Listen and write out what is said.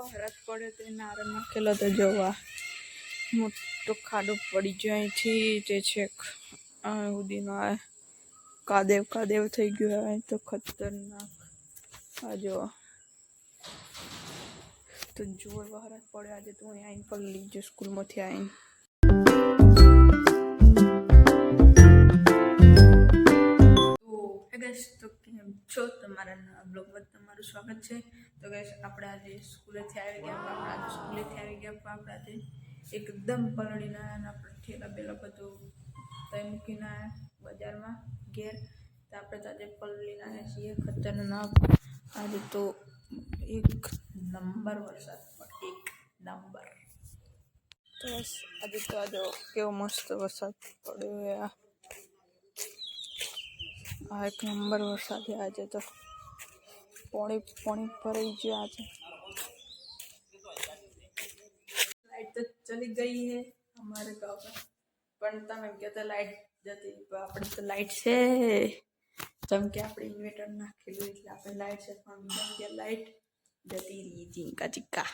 વરસાદ પડ્યો તો નારણ નાખેલો તો જોવા મોટો ખાડો પડી ગયો અહીંથી તે છેક સુધીનો આ કાદેવ થઈ ગયો હોય તો ખતરનાક આ જો તો જોર વરસાદ પડ્યો આજે તો અહીં આવીને પગલી જો સ્કૂલમાંથી આવીને તો કેમ છો તમારા બ્લોગમાં તમારું સ્વાગત છે તો ગાઈસ આપણે આજે સ્કૂલેથી આવી ગયા આપણે આજે એકદમ પલળીને આપણે ઠેલા બેલા બધું તઈ મૂકીને બજારમાં ઘેર તો આપણે તો આજે પલળીને આવ્યા છીએ ખતરનાક આજે તો એક નંબર વરસાદ એક નંબર તો આજે તો આજે કેવો મસ્ત વરસાદ પડ્યો આ એક નંબર वरसाद है आज तो पानी भराई गया आज लाइट तो चली गई है हमारे गाँव में पण तमे कहते लाइट जती अपने तो लाइट से जम के अपने इन्वर्टर नाखेलू એટલે આપણે લાઈટ છે પણ બીજા લાઈટ જતી રહી ચીંકા ચીકા